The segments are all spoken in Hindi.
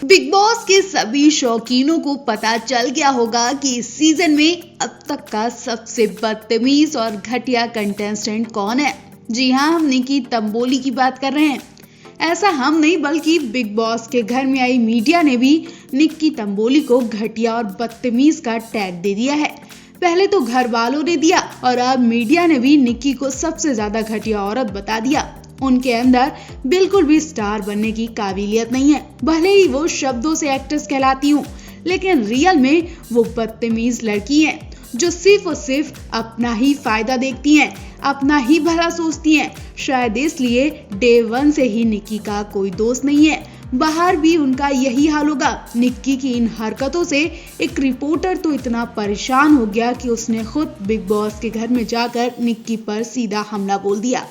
बिग बॉस के सभी शौकीनों को पता चल गया होगा कि इस सीजन में अब तक का सबसे बदतमीज और घटिया कंटेस्टेंट कौन है। जी हाँ, हम निक्की तंबोली की बात कर रहे हैं। ऐसा हम नहीं बल्कि बिग बॉस के घर में आई मीडिया ने भी निक्की तंबोली को घटिया और बदतमीज का टैग दे दिया है। पहले तो घर वालों ने दिया और अब मीडिया ने भी निक्की को सबसे ज्यादा घटिया औरत बता दिया। उनके अंदर बिल्कुल भी स्टार बनने की काबिलियत नहीं है। भले ही वो शब्दों से एक्ट्रेस कहलाती हूँ, लेकिन रियल में वो बदतमीज लड़की है जो सिर्फ और सिर्फ अपना ही फायदा देखती हैं, अपना ही भला सोचती हैं। शायद इसलिए डे 1 से ही निक्की का कोई दोस्त नहीं है। बाहर भी उनका यही हाल होगा। निक्की की इन हरकतों से एक रिपोर्टर तो इतना परेशान हो गया कि उसने खुद बिग बॉस के घर में जाकर निक्की पर सीधा हमला बोल दिया।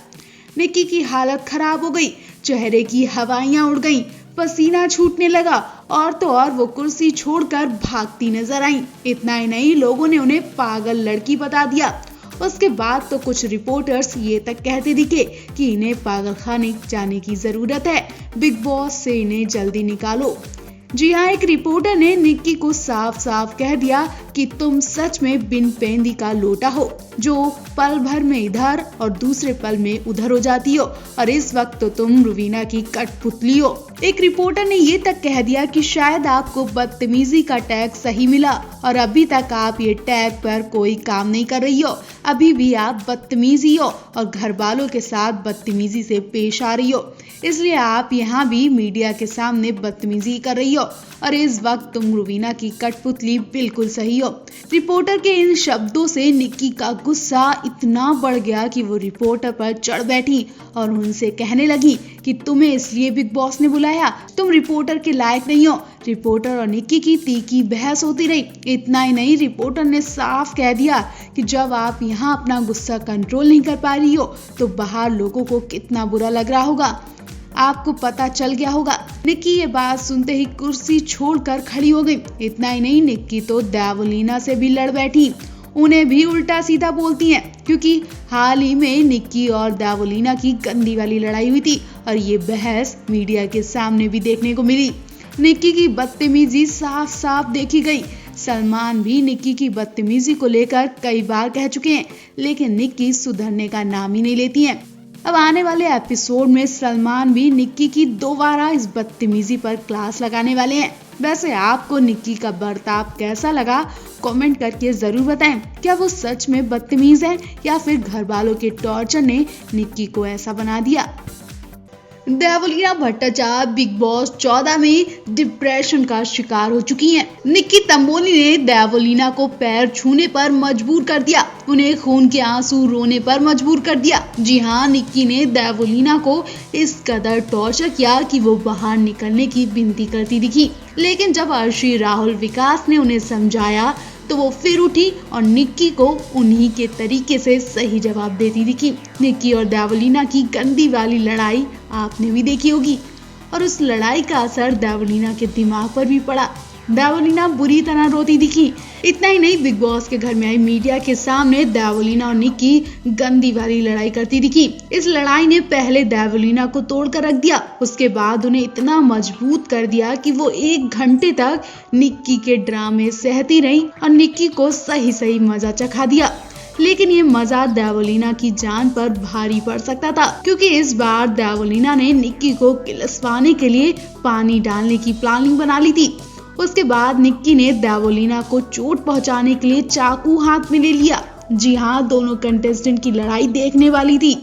निक्की की हालत खराब हो गई, चेहरे की हवाइयां उड़ गईं, पसीना छूटने लगा और तो और वो कुर्सी छोड़कर भागती नजर आई। इतना ही नहीं, लोगों ने उन्हें पागल लड़की बता दिया। उसके बाद तो कुछ रिपोर्टर्स ये तक कहते दिखे कि इन्हें पागलखाने जाने की जरूरत है, बिग बॉस से इन्हें जल्दी निकालो। जी हाँ, एक रिपोर्टर ने निक्की को साफ साफ कह दिया कि तुम सच में बिन पेंदी का लोटा हो, जो पल भर में इधर और दूसरे पल में उधर हो जाती हो, और इस वक्त तो तुम रुवीना की कठपुतली हो। एक रिपोर्टर ने ये तक कह दिया कि शायद आपको बदतमीजी का टैग सही मिला और अभी तक आप ये टैग पर कोई काम नहीं कर रही हो। अभी भी आप बदतमीजी हो और घर वालों के साथ बदतमीजी से पेश आ रही हो, इसलिए आप यहाँ भी मीडिया के सामने बदतमीजी कर रही हो और इस वक्त तुम रुवीना की कठपुतली बिल्कुल सही हो। रिपोर्टर के इन शब्दों से निक्की का गुस्सा इतना बढ़ गया कि वो रिपोर्टर पर चढ़ बैठी और उनसे कहने लगी कि तुम्हें इसलिए बिग बॉस ने बुलाया, तुम रिपोर्टर के लायक नहीं हो। रिपोर्टर और निक्की की तीखी बहस होती रही। इतना ही नहीं, रिपोर्टर ने साफ कह दिया कि जब आप यहाँ अपना गुस्सा कंट्रोल नहीं कर पा रही हो तो बाहर लोगों को कितना बुरा लग रहा होगा, आपको पता चल गया होगा। निक्की ये बात सुनते ही कुर्सी छोड़कर खड़ी हो गई। इतना ही नहीं, निक्की तो देवोलीना से भी लड़ बैठी, उन्हें भी उल्टा सीधा बोलती हैं, क्योंकि हाल ही में निक्की और देवोलीना की गंदी वाली लड़ाई हुई थी और ये बहस मीडिया के सामने भी देखने को मिली। निक्की की बदतमीजी साफ साफ देखी गई। सलमान भी निक्की की बदतमीजी को लेकर कई बार कह चुके हैं, लेकिन निक्की सुधरने का नाम ही नहीं लेती हैं। अब आने वाले एपिसोड में सलमान भी निक्की की दोबारा इस बदतमीजी पर क्लास लगाने वाले हैं। वैसे आपको निक्की का बर्ताव कैसा लगा, कमेंट करके जरूर बताएं। क्या वो सच में बदतमीज है या फिर घर वालों के टॉर्चर ने निक्की को ऐसा बना दिया। देवोलीना भट्टाचार्य बिग बॉस 14 में डिप्रेशन का शिकार हो चुकी हैं। निक्की तंबोली ने देवोलीना को पैर छूने पर मजबूर कर दिया, उन्हें खून के आंसू रोने पर मजबूर कर दिया। जी हाँ, निक्की ने देवोलीना को इस कदर टॉर्चर किया कि वो बाहर निकलने की विनती करती दिखी, लेकिन जब अर्शी, राहुल, विकास ने उन्हें समझाया तो वो फिर उठी और निक्की को उन्हीं के तरीके से सही जवाब देती दिखी। निक्की और देवोलीना की गंदी वाली लड़ाई आपने भी देखी होगी और उस लड़ाई का असर देवोलीना के दिमाग पर भी पड़ा। देवोलीना बुरी तरह रोती दिखी। इतना ही नहीं, बिग बॉस के घर में आई मीडिया के सामने देवोलीना और निक्की गंदी वाली लड़ाई करती दिखी। इस लड़ाई ने पहले देवोलीना को तोड़कर रख दिया, उसके बाद उन्हें इतना मजबूत कर दिया कि वो 1 घंटे तक निक्की के ड्रामे सहती रही और निक्की को सही सही मजा चखा दिया। लेकिन ये मजा देवोलीना की जान पर भारी पड़ सकता था, क्योंकि इस बार देवोलीना ने निक्की को किलसवाने के लिए पानी डालने की प्लानिंग बना ली थी। उसके बाद निक्की ने देवोलीना को चोट पहुंचाने के लिए चाकू हाथ में ले लिया। जी हाँ, दोनों कंटेस्टेंट की लड़ाई देखने वाली थी।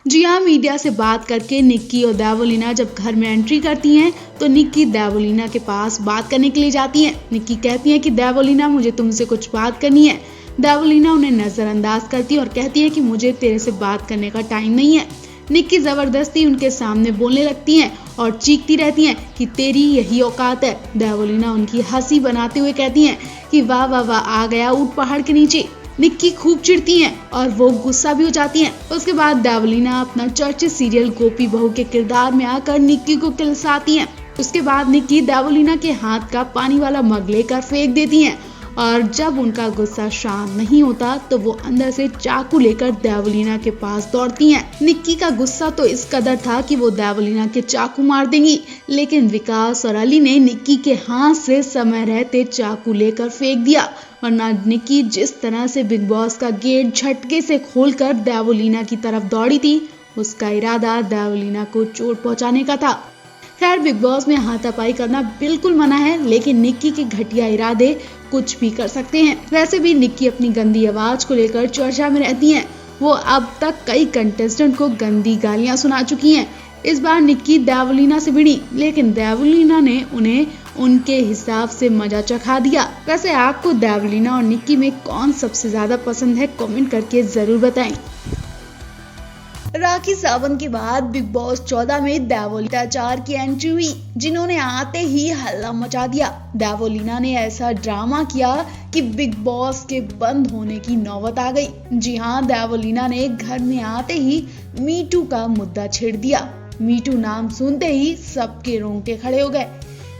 जी हाँ, मीडिया से बात करके निक्की और देवोलीना जब घर में एंट्री करती हैं तो निक्की देवोलीना के पास बात करने के लिए जाती हैं। निक्की कहती है कि देवोलीना, मुझे तुमसे कुछ बात करनी है। देवोलीना उन्हें नजरअंदाज करती है और कहती है कि मुझे तेरे से बात करने का टाइम नहीं है। निक्की जबरदस्ती उनके सामने बोलने लगती हैं और चीखती रहती हैं कि तेरी यही औकात है। देवोलीना उनकी हंसी बनाते हुए कहती हैं कि वाह वाह वाह, आ गया ऊंट पहाड़ के नीचे। निक्की खूब चिढ़ती हैं और वो गुस्सा भी हो जाती हैं। उसके बाद देवोलीना अपना चर्चित सीरियल गोपी बहू के किरदार में आकर निक्की को किलसाती हैं। उसके बाद निक्की देवोलीना के हाथ का पानी वाला मग लेकर फेंक देती हैं और जब उनका गुस्सा शांत नहीं होता तो वो अंदर से चाकू लेकर देवलीना के पास दौड़ती हैं। निक्की का गुस्सा तो इस कदर था कि वो देवलीना के चाकू मार देंगी, लेकिन विकास और अली ने निक्की के हाथ से समय रहते चाकू लेकर फेंक दिया, वरना निक्की जिस तरह से बिग बॉस का गेट झटके से खोलकर देवलीना की तरफ दौड़ी थी, उसका इरादा देवलीना को चोट पहुंचाने का था। खैर, बिग बॉस में हाथापाई करना बिल्कुल मना है, लेकिन निक्की के घटिया इरादे कुछ भी कर सकते हैं। वैसे भी निक्की अपनी गंदी आवाज को लेकर चर्चा में रहती हैं। वो अब तक कई कंटेस्टेंट को गंदी गालियां सुना चुकी हैं। इस बार निक्की देवलीना से भिड़ी, लेकिन देवलीना ने उन्हें उनके हिसाब से मजा चखा दिया। वैसे आपको देवलीना और निक्की में कौन सबसे ज्यादा पसंद है, कमेंट करके जरूर बताएं। राखी सावंत के बाद बिग बॉस 14 में देवलीना की एंट्री हुई, जिन्होंने आते ही हल्ला मचा दिया। देवलीना ने ऐसा ड्रामा किया कि बिग बॉस के बंद होने की नौबत आ गई। जी हाँ, देवलीना ने घर में आते ही मीटू का मुद्दा छेड़ दिया। मीटू नाम सुनते ही सबके रोंगटे खड़े हो गए।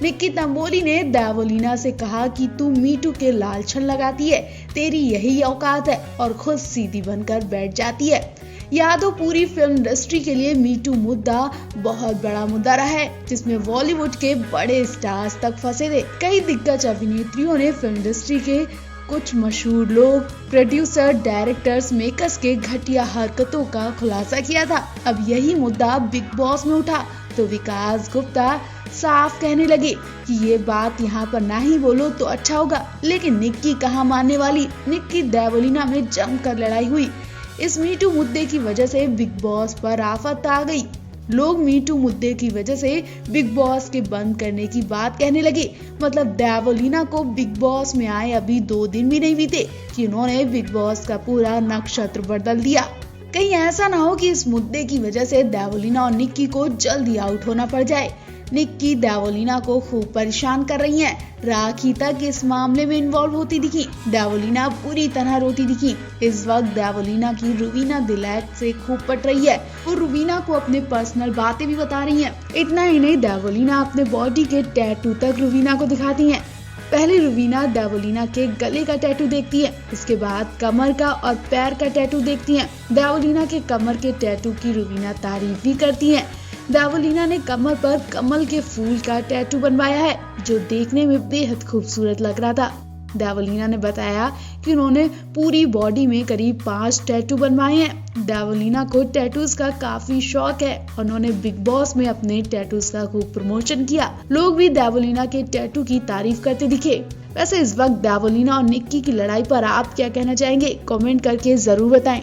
निक्की तंबोली ने देवलीना से कहा कि तू मीटू के लाल छन लगाती है, तेरी यही औकात है, और खुद सीधी बनकर बैठ जाती है। यादव पूरी फिल्म इंडस्ट्री के लिए मीटू मुद्दा बहुत बड़ा मुद्दा रहा है, जिसमें बॉलीवुड के बड़े स्टार्स तक फंसे थे। कई दिग्गज अभिनेत्रियों ने फिल्म इंडस्ट्री के कुछ मशहूर लोग, प्रोड्यूसर, डायरेक्टर्स, मेकर्स के घटिया हरकतों का खुलासा किया था। अब यही मुद्दा बिग बॉस में उठा तो विकास गुप्ता साफ कहने लगे कि ये बात यहाँ पर ना ही बोलो तो अच्छा होगा, लेकिन निक्की कहाँ मानने वाली। निक्की देवलीना में जमकर लड़ाई हुई। इस मीटू मुद्दे की वजह से बिग बॉस पर आफत आ गई। लोग मीटू मुद्दे की वजह से बिग बॉस के बंद करने की बात कहने लगे। मतलब देवलीना को बिग बॉस में आए अभी 2 दिन भी नहीं बीते कि उन्होंने बिग बॉस का पूरा नक्षत्र बदल दिया। कहीं ऐसा ना हो कि इस मुद्दे की वजह से देवलीना और निक्की को जल्दी आउट होना पड़ जाए। निक्की देवलीना को खूब परेशान कर रही हैं। राखी तक इस मामले में इन्वॉल्व होती दिखी। देवलीना पूरी तरह रोती दिखी। इस वक्त देवलीना की रुवीना दिलैक से खूब पट रही है। वो रुवीना को अपने पर्सनल बातें भी बता रही हैं। इतना ही नहीं, देवलीना अपने बॉडी के टैटू तक रुवीना को दिखाती हैं। पहले रुवीना देवलीना के गले का टैटू देखती है, इसके बाद कमर का और पैर का टैटू देखती है। देवलीना के कमर के टैटू की रुवीना तारीफ भी करती है। देवलीना ने कमर पर कमल के फूल का टैटू बनवाया है, जो देखने में बेहद खूबसूरत लग रहा था। देवलीना ने बताया कि उन्होंने पूरी बॉडी में करीब 5 टैटू बनवाए हैं। देवलीना को टैटूज का काफी शौक है। उन्होंने बिग बॉस में अपने टैटूज का खूब प्रमोशन किया। लोग भी देवलीना के टैटू की तारीफ करते दिखे। वैसे इस वक्त देवलीना और निक्की की लड़ाई पर आप क्या कहना चाहेंगे, कमेंट करके जरूर बताएं।